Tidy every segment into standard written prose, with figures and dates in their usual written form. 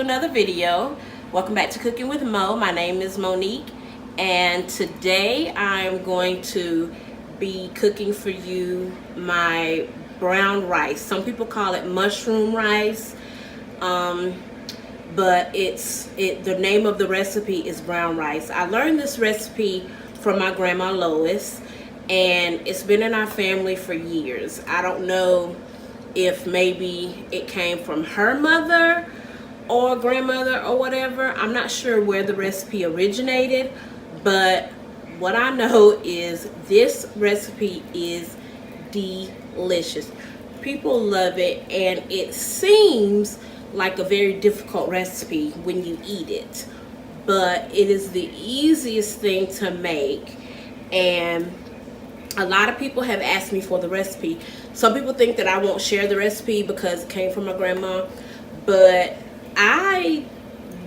another video. Welcome back to Cooking with Mo. My name is Monique, and today I'm going to be cooking for you my brown rice. Some people call it mushroom rice, but the name of the recipe is brown rice. I learned this recipe from my Grandma Lois, and it's been in our family for years. I don't know if maybe it came from her mother or grandmother or whatever. I'm not sure where the recipe originated, but what I know is this recipe is delicious. People love it, and it seems like a very difficult recipe when you eat it, but it is the easiest thing to make. And a lot of people have asked me for the recipe. Some people think that I won't share the recipe because it came from my grandma, but I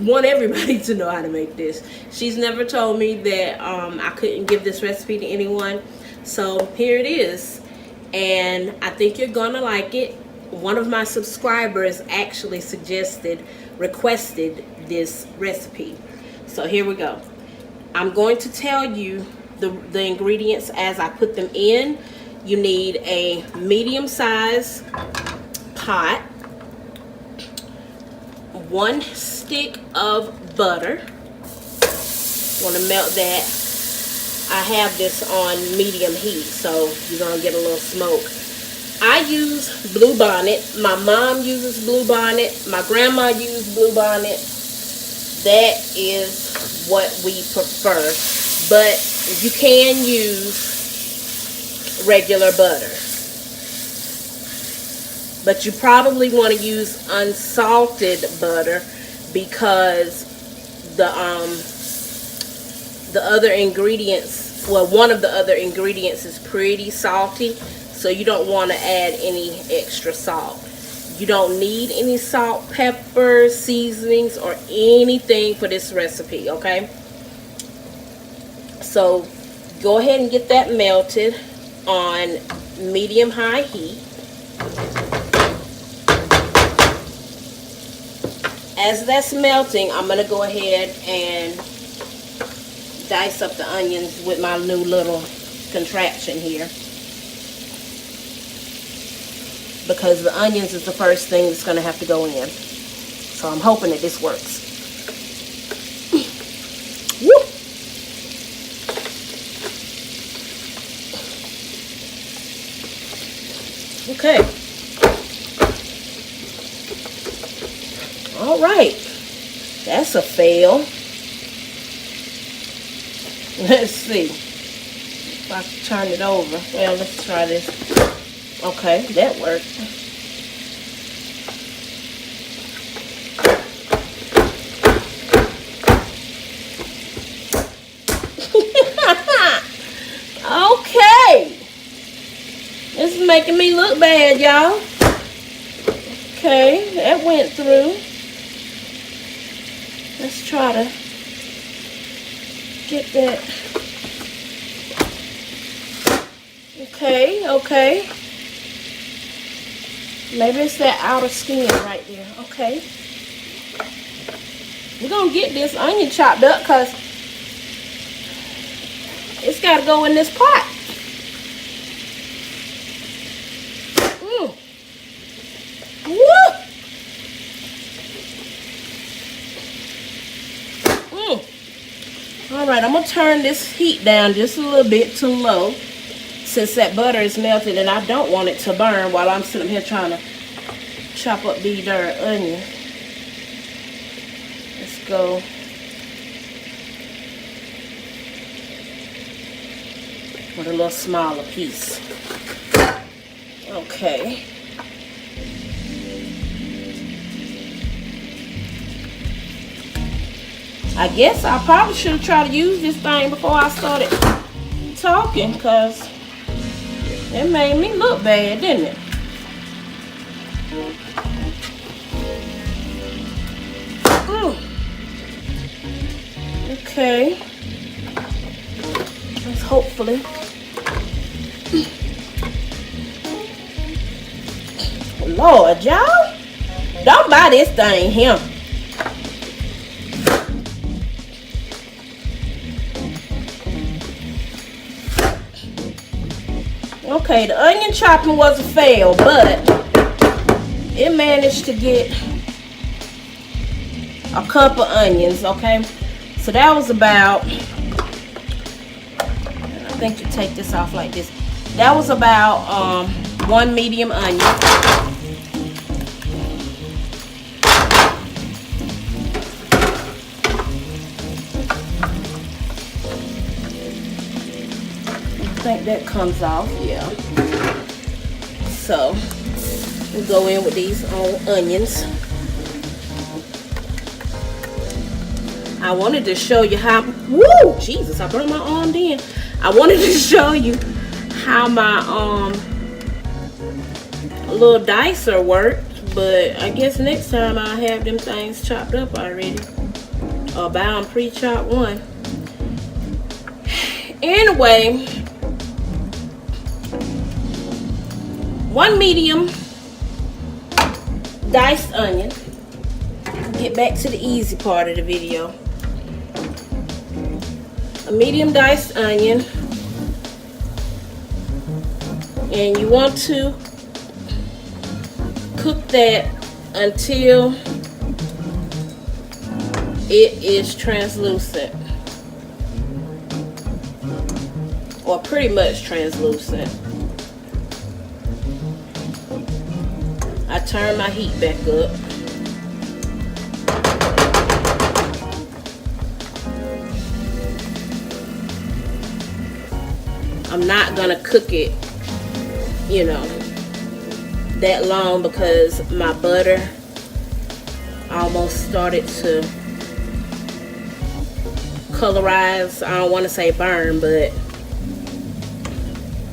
want everybody to know how to make this. She's never told me that I couldn't give this recipe to anyone. So here it is, and I think you're gonna like it. One of my subscribers actually requested this recipe. So here we go. I'm going to tell you the ingredients as I put them in. You need a medium-sized pot, 1 stick of butter. Want to melt that. I have this on medium heat, so you're gonna get a little smoke. I use Blue Bonnet. My mom uses Blue Bonnet. My grandma used Blue Bonnet. That is what we prefer, but you can use regular butter, but you probably want to use unsalted butter because the other ingredients, well, one of the other ingredients is pretty salty, so you don't want to add any extra salt. You don't need any salt, pepper, seasonings, or anything for this recipe, okay? So go ahead and get that melted on medium-high heat. As that's melting, I'm going to go ahead and dice up the onions with my new little contraption here, because the onions is the first thing that's going to have to go in. So I'm hoping that this works. Woo! Okay. All right. That's a fail. Let's see if I can turn it over. Well, let's try this. Okay, that worked. Okay. This is making me look bad, y'all. Okay, that went through. Let's try to get that. Okay. Maybe it's that outer skin right there. Okay. We're going to get this onion chopped up because it's got to go in this pot. Alright, I'm going to turn this heat down just a little bit to low, since that butter is melted and I don't want it to burn while I'm sitting here trying to chop up these darn onions. Let's go. With a little smaller piece. Okay. I guess I probably should have tried to use this thing before I started talking, because it made me look bad, didn't it? Okay. Let's hopefully. Lord, y'all. Don't buy this thing here. Okay, the onion chopping was a fail, but it managed to get a cup of onions, okay? So that was about, I think you take this off like this. That was about 1 medium onion. I think that comes off, yeah. So we'll go in with these onions. I wanted to show you how, woo, Jesus, I burned my arm then. I wanted to show you how my little dicer worked, but I guess next time I'll have them things chopped up already, or buy them pre-chopped one. Anyway, 1 medium diced onion. Get back to the easy part of the video. A medium diced onion, and you want to cook that until it is translucent, or pretty much translucent. I turn my heat back up. I'm not gonna cook it, you know, that long because my butter almost started to colorize. I don't want to say burn, but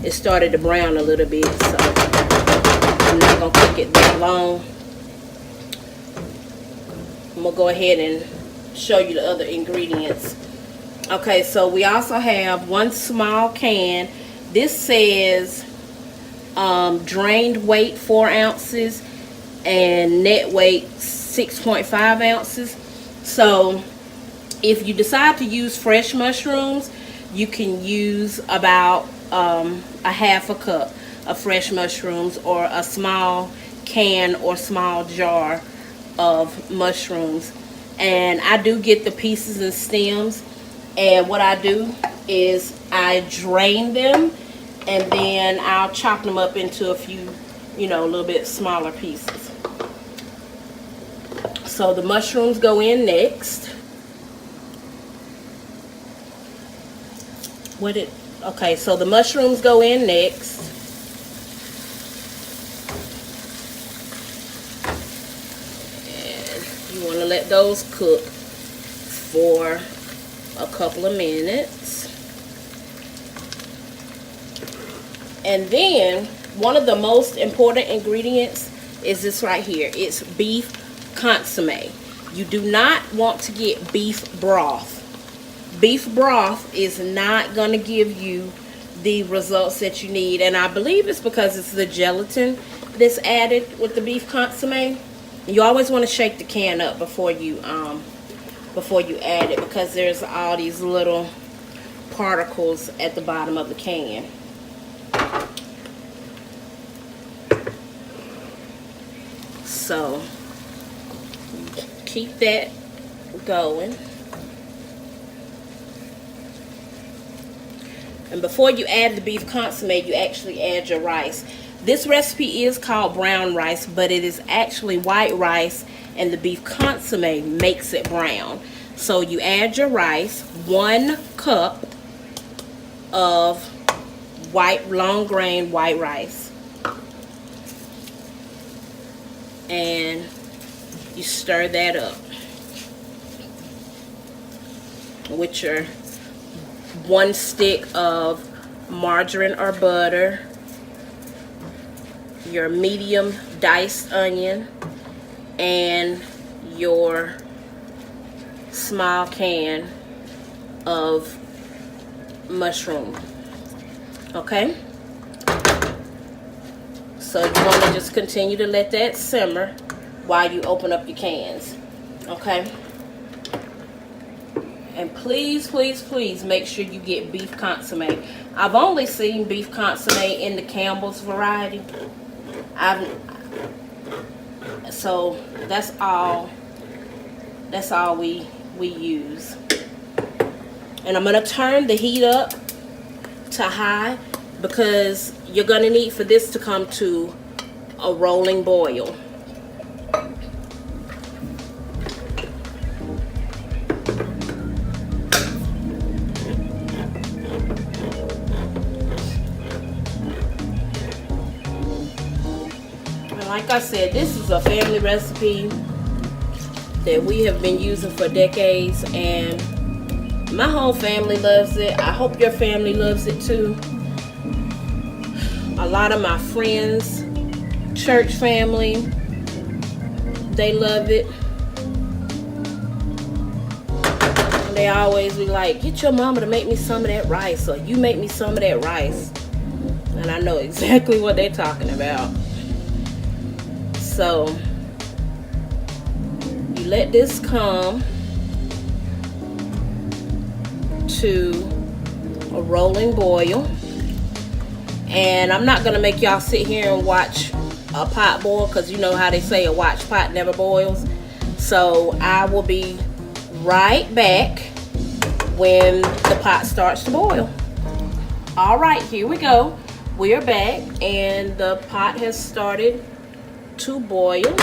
it started to brown a little bit, so I'm not gonna cook it that long. I'm gonna go ahead and show you the other ingredients. Okay, so we also have 1 small can. This says drained weight 4 ounces and net weight 6.5 ounces. So if you decide to use fresh mushrooms, you can use about a half a cup of fresh mushrooms, or a small can or small jar of mushrooms. And I do get the pieces and stems, and what I do is I drain them, and then I'll chop them up into a few, you know, a little bit smaller pieces. So the mushrooms go in next. Okay, so the mushrooms go in next. And you want to let those cook for a couple of minutes. And then one of the most important ingredients is this right here. It's beef consomme. You do not want to get beef broth. Beef broth is not going to give you the results that you need, and I believe it's because it's the gelatin that's added with the beef consomme. You always want to shake the can up before you add it, because there's all these little particles at the bottom of the can. So keep that going. And before you add the beef consomme, you actually add your rice. This recipe is called brown rice, but it is actually white rice, and the beef consomme makes it brown. So you add your rice, 1 cup of white, long grain white rice. And you stir that up with your 1 stick of margarine or butter, your medium diced onion, and your small can of mushroom. Okay, so you want to just continue to let that simmer while you open up your cans. Okay, And please, please, please make sure you get beef consomme. I've only seen beef consomme in the Campbell's variety. So that's all we use. And I'm gonna turn the heat up to high because you're gonna need for this to come to a rolling boil. And like I said, this is a family recipe that we have been using for decades, and my whole family loves it. I hope your family loves it too. A lot of my friends, church family, they love it. They always be like, get your mama to make me some of that rice, or you make me some of that rice. And I know exactly what they're talking about. So you let this come to a rolling boil. And I'm not gonna make y'all sit here and watch a pot boil, because you know how they say a watch pot never boils. So I will be right back when the pot starts to boil. All right, here we go. We are back, and the pot has started to boil.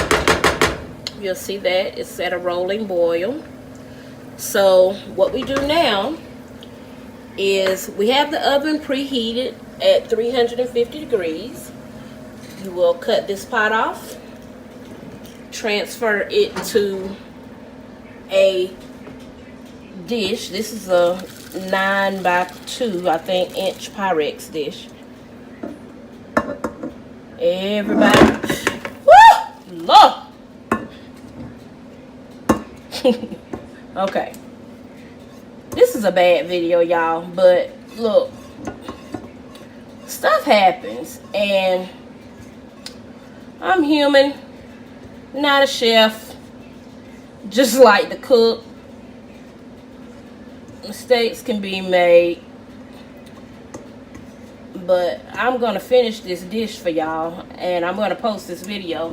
You'll see that it's at a rolling boil. So what we do now is we have the oven preheated at 350 degrees. You will cut this pot off, transfer it to a dish. This is a 9x2, I think, inch Pyrex dish. Everybody, woo, Lord. Okay, this is a bad video, y'all, but look, stuff happens, and I'm human, not a chef, just like to cook. Mistakes can be made, but I'm gonna finish this dish for y'all, and I'm gonna post this video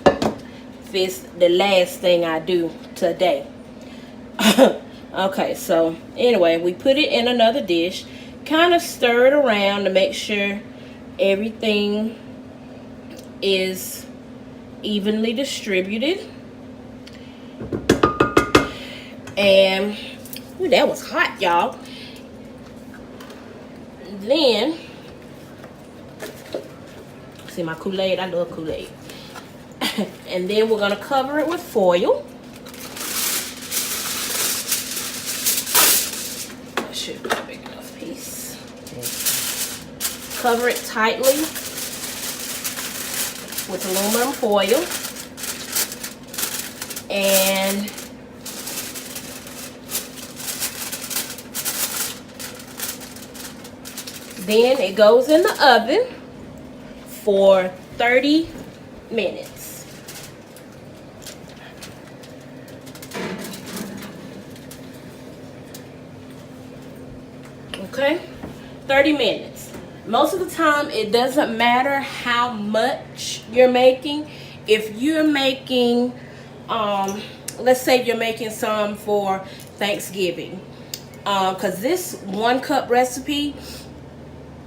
if it's the last thing I do today. Okay, so anyway, we put it in another dish, kind of stir it around to make sure everything is evenly distributed. And ooh, that was hot, y'all. Then, see my Kool-Aid? I love Kool-Aid. And then we're gonna cover it with foil. That should be a big enough piece. Cover it tightly with aluminum foil. And then it goes in the oven for 30 minutes. Okay, 30 minutes. Most of the time, it doesn't matter how much you're making. If you're making, let's say you're making some for Thanksgiving, because this 1 cup recipe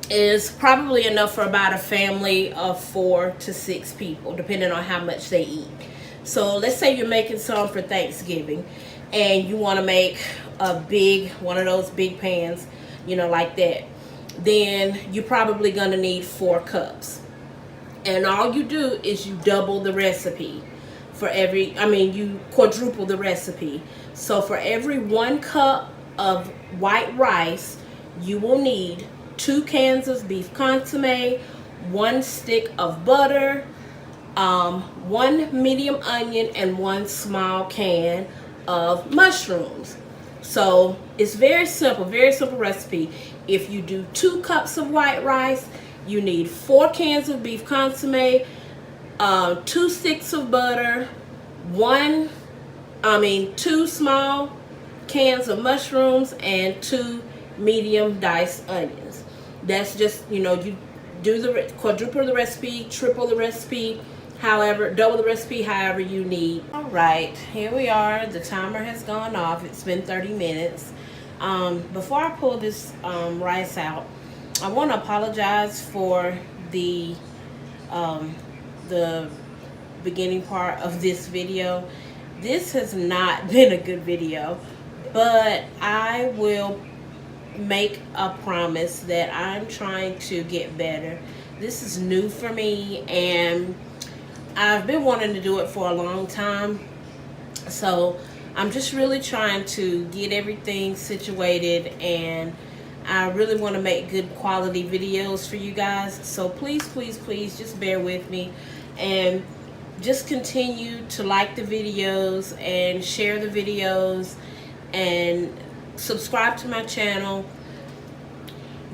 is probably enough for about a family of 4 to 6 people, depending on how much they eat. So let's say you're making some for Thanksgiving, and you want to make a big, one of those big pans, you know, like that. Then you're probably gonna need 4 cups. And all you do is you double the recipe for every, you quadruple the recipe. So for every 1 cup of white rice, you will need 2 cans of beef consomme, 1 stick of butter, 1 medium onion, and 1 small can of mushrooms. So it's very simple recipe. If you do 2 cups of white rice, you need 4 cans of beef consomme, 2 sticks of butter, 2 small cans of mushrooms and 2 medium diced onions. That's just, you know, you do the quadruple the recipe, triple the recipe, however, double the recipe, however you need. All right, here we are. The timer has gone off. It's been 30 minutes. Before I pull this rice out, I want to apologize for the beginning part of this video. This has not been a good video, but I will make a promise that I'm trying to get better. This is new for me, and I've been wanting to do it for a long time. So I'm just really trying to get everything situated, and I really want to make good quality videos for you guys. So please, please, please just bear with me, and just continue to like the videos and share the videos and subscribe to my channel.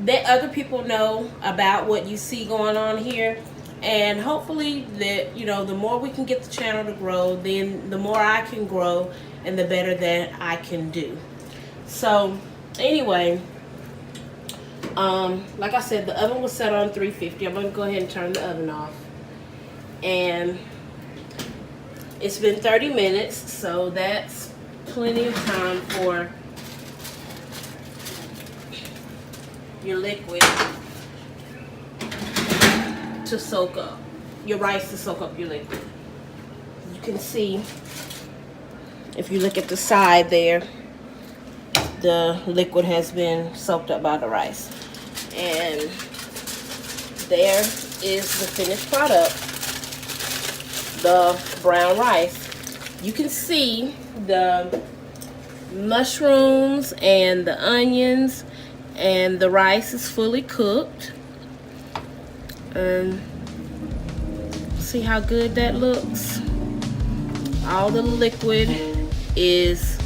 Let other people know about what you see going on here, and hopefully that, you know, the more we can get the channel to grow, then the more I can grow and the better that I can do. So anyway, like I said, the oven was set on 350. I'm gonna go ahead and turn the oven off, and it's been 30 minutes, so that's plenty of time for your liquid to soak up, your rice to soak up your liquid. You can see, if you look at the side there, the liquid has been soaked up by the rice. And there is the finished product, the brown rice. You can see the mushrooms and the onions, and the rice is fully cooked. See how good that looks? All the liquid is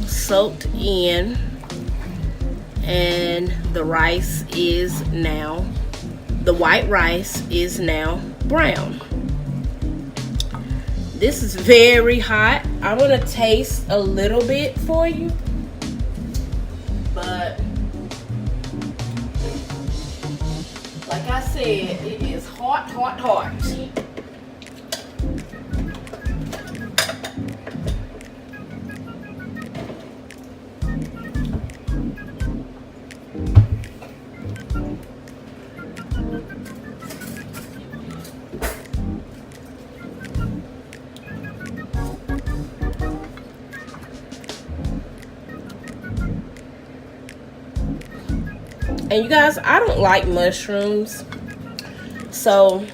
soaked in, and the rice is now, the white rice is now brown. This is very hot. I'm gonna taste a little bit for you, but like I said, it is hot, hot, hot. And you guys, I don't like mushrooms, so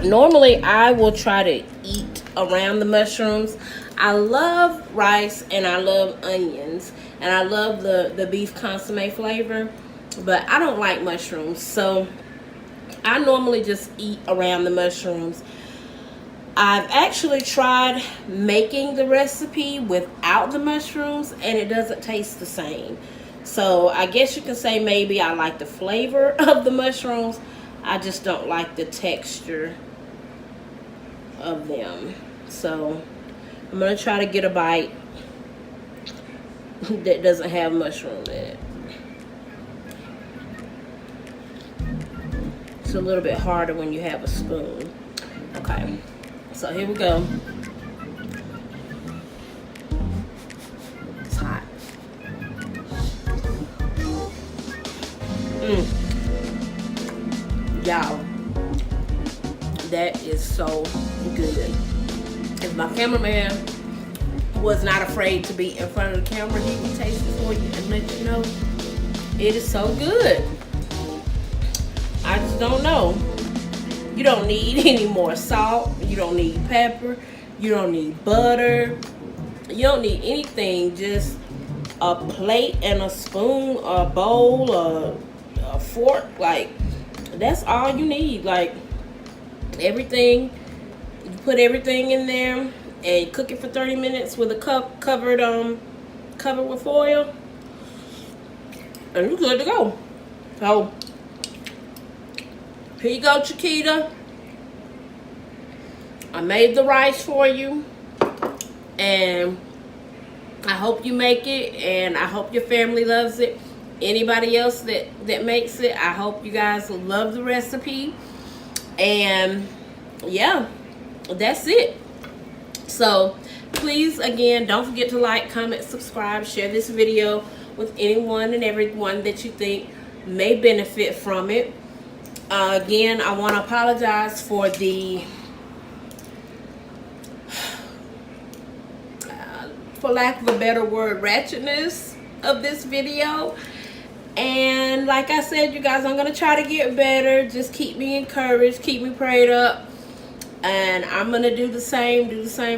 normally I will try to eat around the mushrooms. I love rice and I love onions and I love the beef consomme flavor, but I don't like mushrooms, so I normally just eat around the mushrooms. I've actually tried making the recipe without the mushrooms, and it doesn't taste the same. So I guess you can say maybe I like the flavor of the mushrooms. I just don't like the texture of them. So I'm going to try to get a bite that doesn't have mushroom in it. It's a little bit harder when you have a spoon. Okay, so here we go. It's hot. Y'all, that is so good. If my cameraman was not afraid to be in front of the camera, he would taste it for you and let you know it is so good. I just don't know. You don't need any more salt. You don't need pepper. You don't need butter. You don't need anything. Just a plate and a spoon, a bowl, a fork. Like, that's all you need. Like, everything, you put everything in there and cook it for 30 minutes with a cup covered with foil, and you're good to go. So here you go, Chiquita. I made the rice for you, and I hope you make it, and I hope your family loves it. Anybody else that makes it, I hope you guys love the recipe. And yeah, that's it. So please, again, don't forget to like, comment, subscribe, share this video with anyone and everyone that you think may benefit from it. Again, I want to apologize for the for lack of a better word, ratchetness of this video. And like I said, you guys, I'm going to try to get better. Just keep me encouraged, keep me prayed up. And I'm going to do the same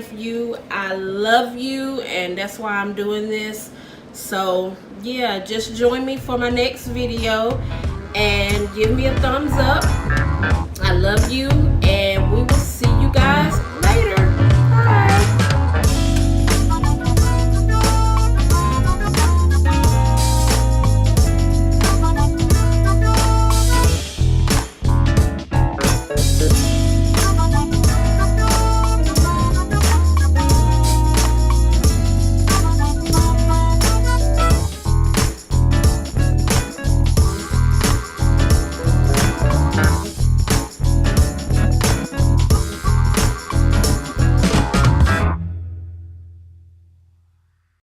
for you. I love you, and that's why I'm doing this. So yeah, just join me for my next video and give me a thumbs up. I love you, and we will see you guys